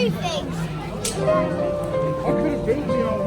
everything. I could have built you all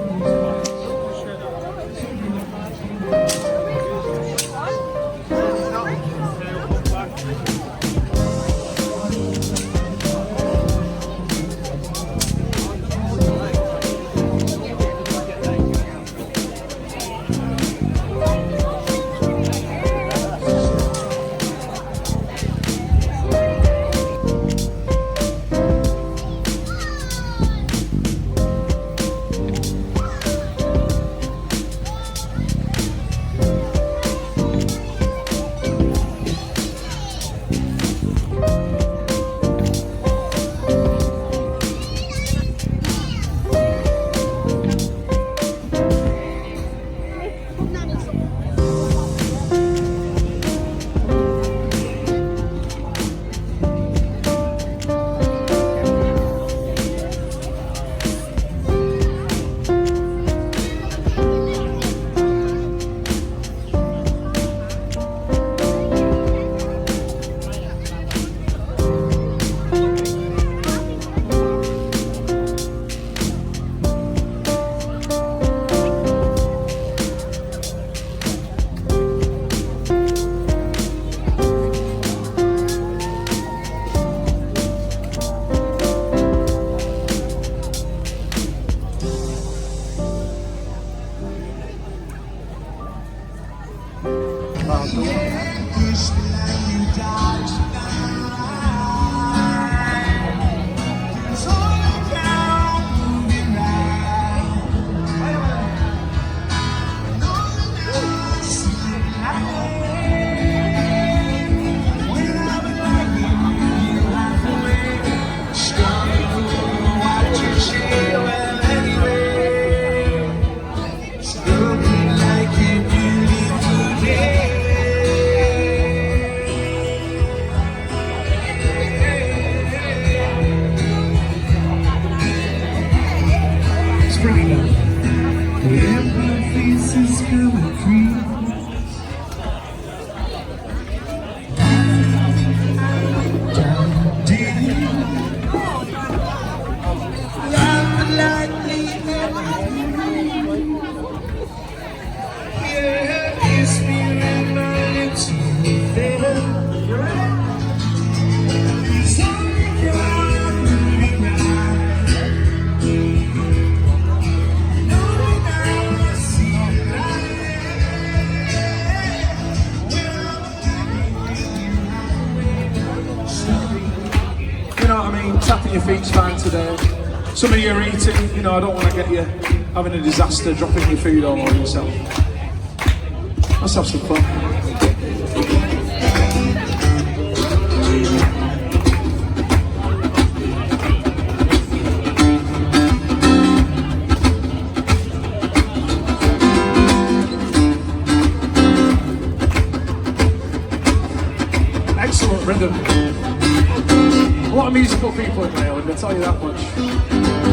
tapping your feet's fine today. Some of you are eating, you know, I don't want to get you having a disaster, dropping your food all over yourself. Let's have some fun. Excellent rhythm. A lot of musical people in Ireland, I'll tell you that much.